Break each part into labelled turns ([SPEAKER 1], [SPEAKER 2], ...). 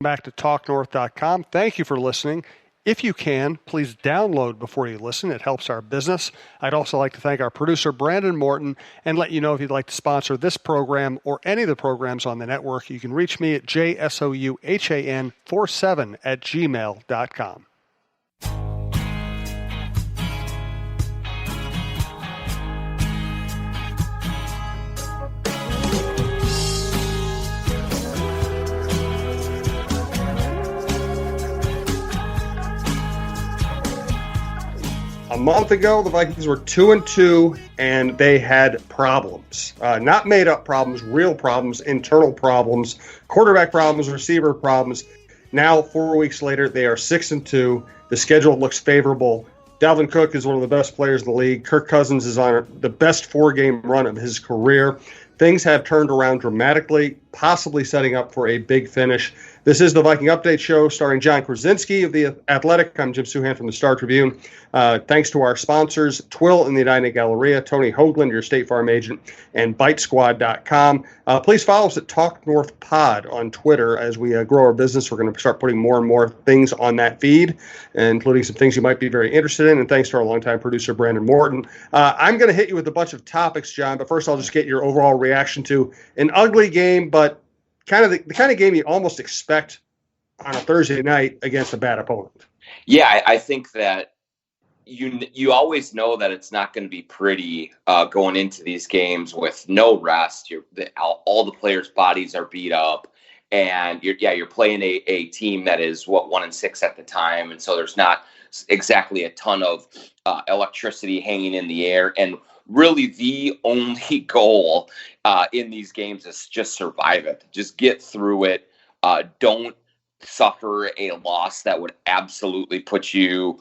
[SPEAKER 1] Back to talknorth.com. Thank you for listening. If you can, please download before you listen. It helps our business. I'd also like to thank our producer, Brandon Morton, and let you know if you'd like to sponsor this program or any of the programs on the network, you can reach me at jsouhan47@gmail.com. A month ago, the Vikings were 2-2, and they had problems. Not made-up problems, real problems, internal problems, quarterback problems, receiver problems. Now, 4 weeks later, they are 6-2. The schedule looks favorable. Dalvin Cook is one of the best players in the league. Kirk Cousins is on the best four-game run of his career. Things have turned around dramatically, possibly setting up for a big finish. This is the Viking Update Show starring John Krasinski of The Athletic. I'm Jim Souhan from the Star Tribune. Thanks to our sponsors, Twill in the Edina Galleria, Tony Hoagland, your State Farm agent, and BiteSquad.com. Please follow us at Talk North Pod on Twitter. As we grow our business, we're going to start putting more and more things on that feed, including some things you might be very interested in. And thanks to our longtime producer, Brandon Morton. I'm going to hit you with a bunch of topics, John, but first I'll just get your overall reaction to an ugly game, but kind of the kind of game you almost expect on a Thursday night against a bad opponent.
[SPEAKER 2] Yeah, I think that you always know that it's not going to be pretty going into these games with no rest. All the players' bodies are beat up, and you're playing a team that is 1-6 at the time, and so there's not exactly a ton of electricity hanging in the air. And really, the only goal in these games is just survive it. Just get through it. Don't suffer a loss that would absolutely put you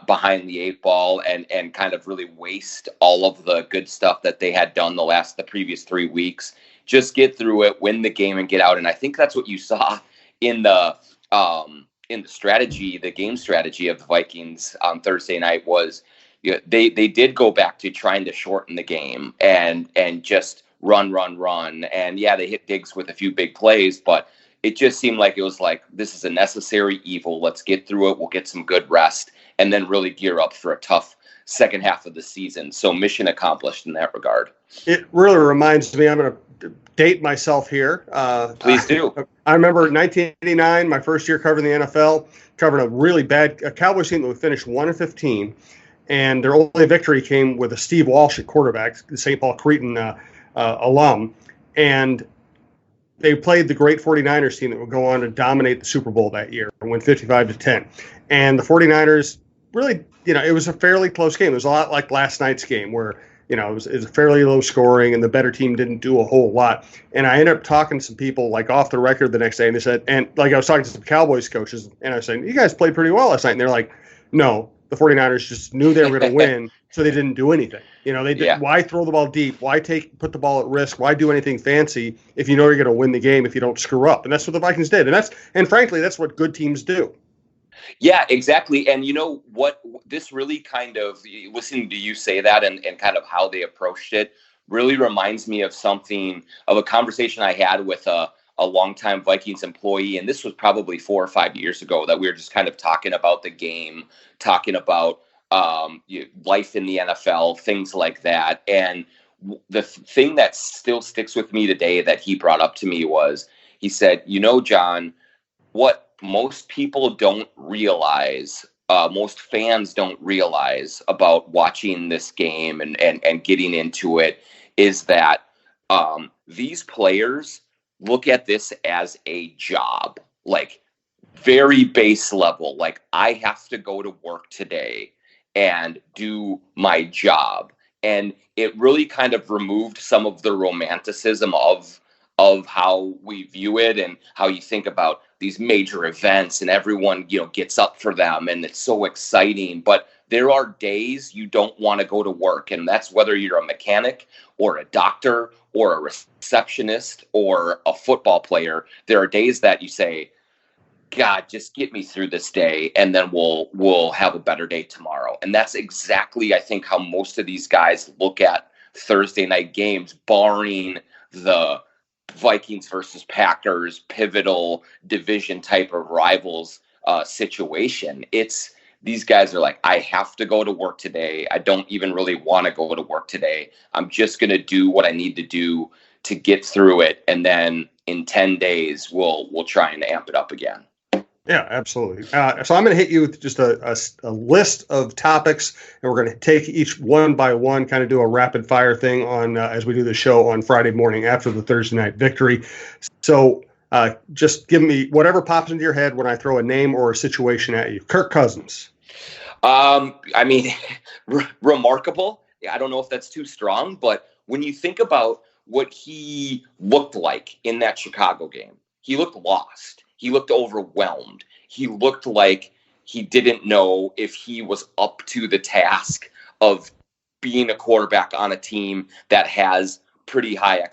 [SPEAKER 2] behind the eight ball and kind of really waste all of the good stuff that they had done the previous 3 weeks. Just get through it, win the game, and get out. And I think that's what you saw in the strategy, the game strategy of the Vikings on Thursday night was they did go back to trying to shorten the game and just run. And yeah, they hit Diggs with a few big plays, but it just seemed like it was like, this is a necessary evil. Let's get through it. We'll get some good rest and then really gear up for a tough second half of the season. So mission accomplished in that regard. It
[SPEAKER 1] really reminds me, I'm going to date myself here.
[SPEAKER 2] Please do.
[SPEAKER 1] I remember 1989, my first year covering the NFL, covered a really bad Cowboys team that would finish 1-15. And their only victory came with a Steve Walsh at quarterback, the St. Paul Cretin alum. And they played the great 49ers team that would go on to dominate the Super Bowl that year and win 55-10. And the 49ers really, it was a fairly close game. It was a lot like last night's game where, it was fairly low scoring and the better team didn't do a whole lot. And I ended up talking to some people like off the record the next day, and they said, and like I was talking to some Cowboys coaches, and I was saying, you guys played pretty well last night. And they're like, no, the 49ers just knew they were going to win, so they didn't do anything. They did. Yeah. Why throw the ball deep? Why put the ball at risk? Why do anything fancy if you know you're going to win the game if you don't screw up? And that's what the Vikings did. And frankly, that's what good teams do.
[SPEAKER 2] Yeah, exactly. And you know what? This really kind of, listening to you say that and kind of how they approached it really reminds me of a conversation I had with a longtime Vikings employee. And this was probably 4 or 5 years ago that we were just kind of talking about the game, talking about life in the NFL, things like that. And the thing that still sticks with me today that he brought up to me was, he said, John, what most people don't realize, most fans don't realize about watching this game and getting into it is that these players look at this as a job, like very base level. Like, I have to go to work today and do my job. And it really kind of removed some of the romanticism of how we view it and how you think about these major events and everyone, gets up for them and it's so exciting. But there are days you don't want to go to work, and that's whether you're a mechanic or a doctor or a receptionist or a football player. There are days that you say, God, just get me through this day, and then we'll have a better day tomorrow. And that's exactly, I think, how most of these guys look at Thursday night games, barring the Vikings versus Packers pivotal division type of rivals situation. It's these guys are like, I have to go to work today. I don't even really want to go to work today. I'm just going to do what I need to do to get through it. And then in 10 days, we'll try and amp it up again.
[SPEAKER 1] Yeah, absolutely. So I'm going to hit you with just a list of topics, and we're going to take each one by one, kind of do a rapid fire thing on as we do the show on Friday morning after the Thursday night victory. So just give me whatever pops into your head when I throw a name or a situation at you. Kirk Cousins.
[SPEAKER 2] I mean, remarkable. I don't know if that's too strong, but when you think about what he looked like in that Chicago game, he looked lost. He looked overwhelmed. He looked like he didn't know if he was up to the task of being a quarterback on a team that has pretty high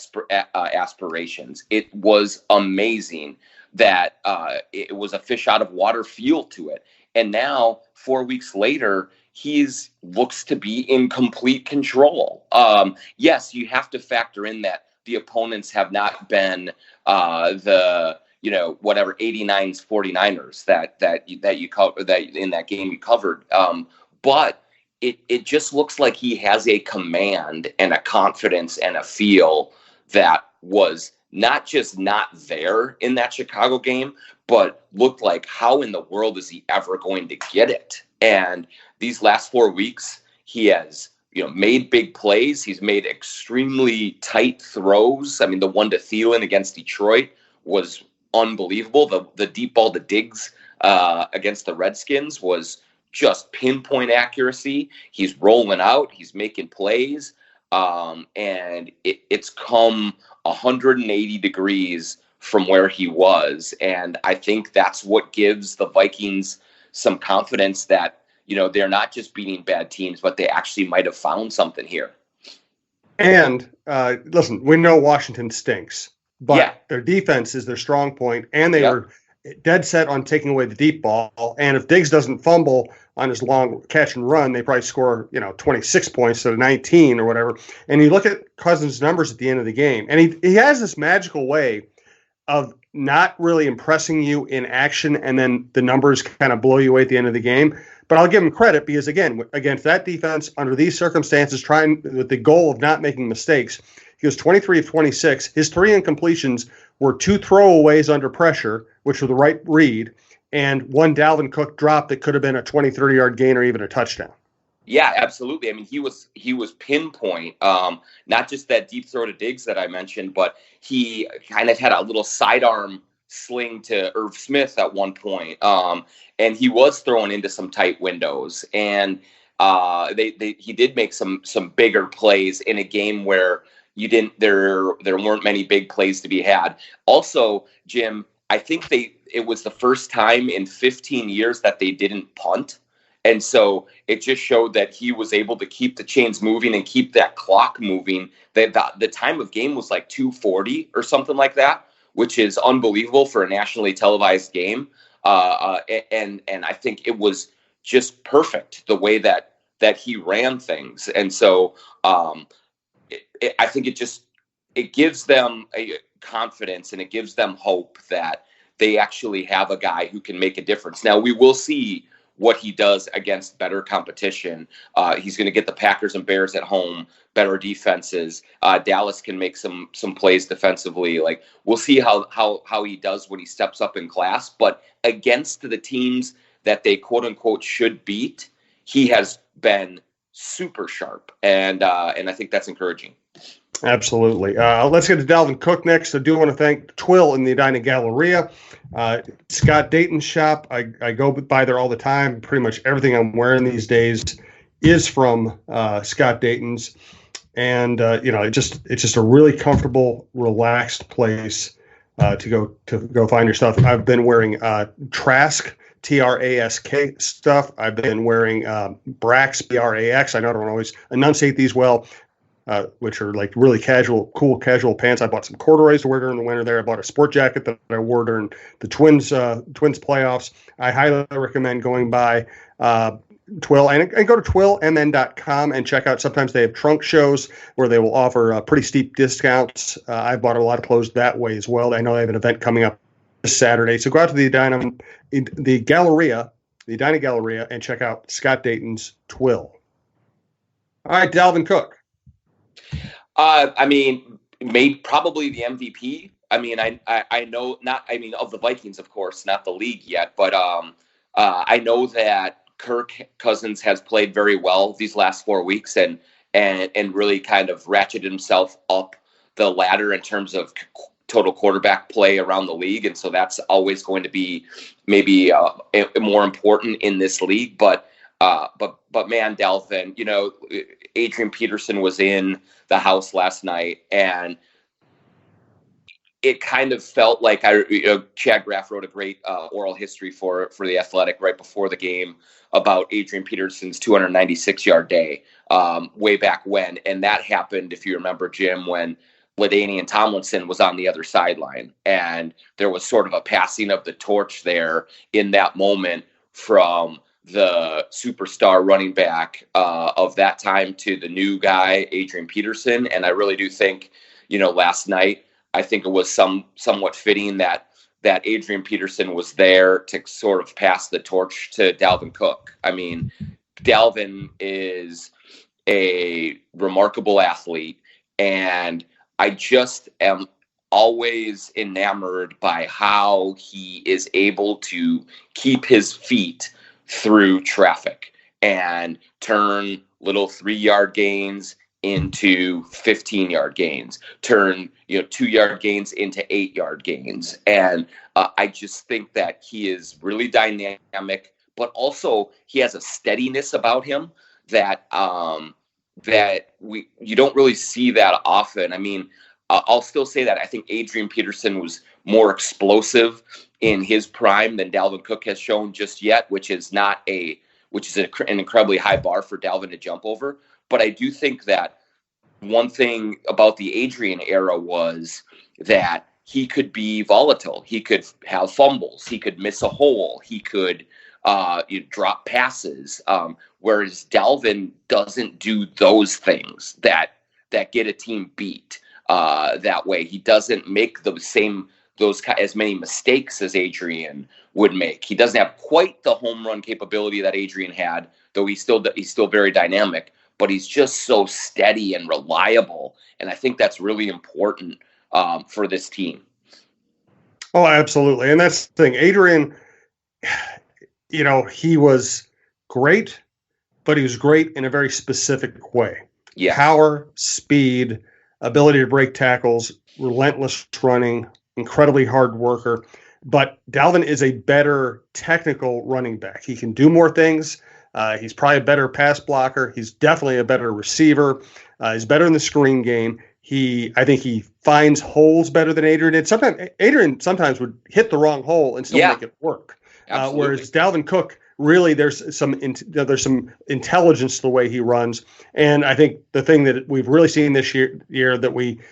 [SPEAKER 2] aspirations. It was amazing that it was a fish out of water feel to it. And now, 4 weeks later, he looks to be in complete control. Yes, you have to factor in that the opponents have not been whatever 89's 49ers that you cover that in that game you covered. But it just looks like he has a command and a confidence and a feel that was not just not there in that Chicago game, but looked like, how in the world is he ever going to get it? And these last 4 weeks, he has made big plays. He's made extremely tight throws. I mean, the one to Thielen against Detroit was unbelievable. The deep ball to Diggs against the Redskins was just pinpoint accuracy. He's rolling out. He's making plays. And it's come 180 degrees from where he was. And I think that's what gives the Vikings some confidence that, they're not just beating bad teams, but they actually might have found something here. And
[SPEAKER 1] listen, we know Washington stinks, but their defense is their strong point, and they were dead set on taking away the deep ball. And if Diggs doesn't fumble on his long catch and run, they probably score 26 points to 19 or whatever. And you look at Cousins' numbers at the end of the game, and he has this magical way of not really impressing you in action, and then the numbers kind of blow you away at the end of the game. But I'll give him credit because, again, against that defense, under these circumstances, trying with the goal of not making mistakes, he was 23 of 26. His 3 incompletions were 2 throwaways under pressure, which were the right read, and 1 Dalvin Cook drop that could have been a 20, 30-yard gain or even a touchdown.
[SPEAKER 2] Yeah, absolutely. I mean, he was pinpoint, not just that deep throw to Diggs that I mentioned, but he kind of had a little sidearm sling to Irv Smith at one point. And he was throwing into some tight windows, and he did make some bigger plays in a game where there weren't many big plays to be had. Also, Jim, I think it was the first time in 15 years that they didn't punt. And so it just showed that he was able to keep the chains moving and keep that clock moving. The time of game was like 2:40 or something like that, which is unbelievable for a nationally televised game. And I think it was just perfect the way that he ran things. And so I think it gives them a confidence, and it gives them hope that they actually have a guy who can make a difference. Now, we will see what he does against better competition. He's going to get the Packers and Bears at home, better defenses. Dallas can make some plays defensively. Like, we'll see how he does when he steps up in class. But against the teams that they quote unquote should beat, he has been super sharp, and I think that's encouraging.
[SPEAKER 1] Absolutely. Let's get to Dalvin Cook next. I do want to thank Twill in the Edina Galleria. Scott Dayton's shop. I go by there all the time. Pretty much everything I'm wearing these days is from Scott Dayton's. And, it's just a really comfortable, relaxed place to go find your stuff. I've been wearing Trask, Trask stuff. I've been wearing Brax, Brax. I know I don't always enunciate these well. Which are like really cool casual pants. I bought some corduroys to wear during the winter there. I bought a sport jacket that I wore during the Twins playoffs. I highly recommend going by Twill, and go to twillmn.com and check out. Sometimes they have trunk shows where they will offer pretty steep discounts. I've bought a lot of clothes that way as well. I know they have an event coming up this Saturday. So go out to the Galleria, the Edina Galleria, and check out Scott Dayton's Twill. All right, Dalvin Cook.
[SPEAKER 2] Made probably the MVP. I know of the Vikings, of course, not the league yet, but I know that Kirk Cousins has played very well these last 4 weeks and really kind of ratcheted himself up the ladder in terms of total quarterback play around the league. And so that's always going to be maybe more important in this league. But man, Dalvin, Adrian Peterson was in the house last night, and it kind of felt like Chad Graff wrote a great oral history for The Athletic right before the game about Adrian Peterson's 296-yard day way back when. And that happened, if you remember, Jim, when LaDainian Tomlinson was on the other sideline. And there was sort of a passing of the torch there in that moment from the superstar running back of that time to the new guy, Adrian Peterson. And I really do think, last night, I think it was somewhat fitting that Adrian Peterson was there to sort of pass the torch to Dalvin Cook. I mean, Dalvin is a remarkable athlete, and I just am always enamored by how he is able to keep his feet through traffic and turn little 3-yard gains into 15-yard gains, turn 2-yard gains into 8-yard gains. And I just think that he is really dynamic, but also he has a steadiness about him that you don't really see that often. I mean, I'll still say that I think Adrian Peterson was more explosive in his prime than Dalvin Cook has shown just yet, which is an incredibly high bar for Dalvin to jump over. But I do think that one thing about the Adrian era was that he could be volatile. He could have fumbles. He could miss a hole. He could drop passes. Whereas Dalvin doesn't do those things that get a team beat that way. He doesn't make as many mistakes as Adrian would make. He doesn't have quite the home run capability that Adrian had, though he's still very dynamic. But he's just so steady and reliable, and I think that's really important for this team.
[SPEAKER 1] Oh, absolutely, and that's the thing. Adrian, he was great, but he was great in a very specific way.
[SPEAKER 2] Yeah.
[SPEAKER 1] Power, speed, ability to break tackles, relentless running, incredibly hard worker. But Dalvin is a better technical running back. He can do more things. He's probably a better pass blocker. He's definitely a better receiver. He's better in the screen game. I think he finds holes better than Adrian did. Adrian sometimes would hit the wrong hole and still make it work. Whereas Dalvin Cook, really, there's some intelligence to the way he runs. And I think the thing that we've really seen this year that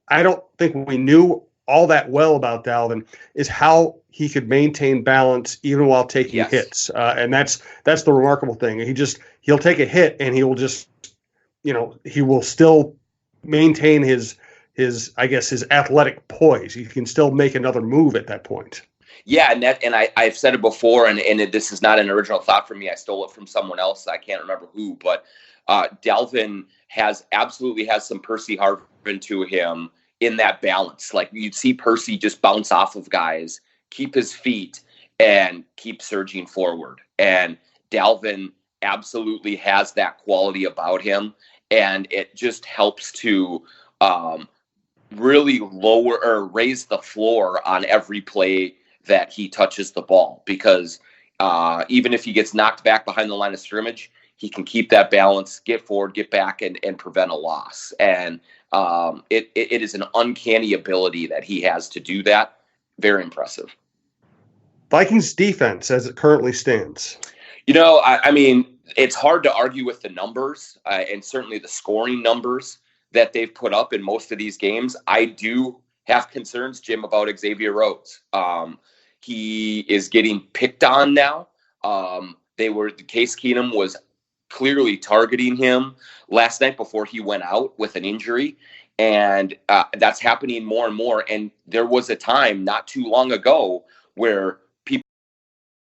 [SPEAKER 1] I don't think we knew all that well about Dalvin is how he could maintain balance even while taking hits. And that's the remarkable thing. He'll take a hit and he will just, he will still maintain his athletic poise. He can still make another move at that point.
[SPEAKER 2] Yeah. And I've said it before, and this is not an original thought from me. I stole it from someone else. I can't remember who, but Dalvin absolutely has some Percy Harvin to him in that balance. Like, you'd see Percy just bounce off of guys, keep his feet, and keep surging forward. And Dalvin absolutely has that quality about him, and it just helps to really lower or raise the floor on every play that he touches the ball. Because even if he gets knocked back behind the line of scrimmage, he can keep that balance, get forward, get back, and prevent a loss. And it is an uncanny ability that he has to do that. Very impressive.
[SPEAKER 1] Vikings defense as it currently stands.
[SPEAKER 2] It's hard to argue with the numbers and certainly the scoring numbers that they've put up in most of these games. I do have concerns, Jim, about Xavier Rhodes. He is getting picked on now. Case Keenum was clearly targeting him last night before he went out with an injury. And that's happening more and more. And there was a time not too long ago where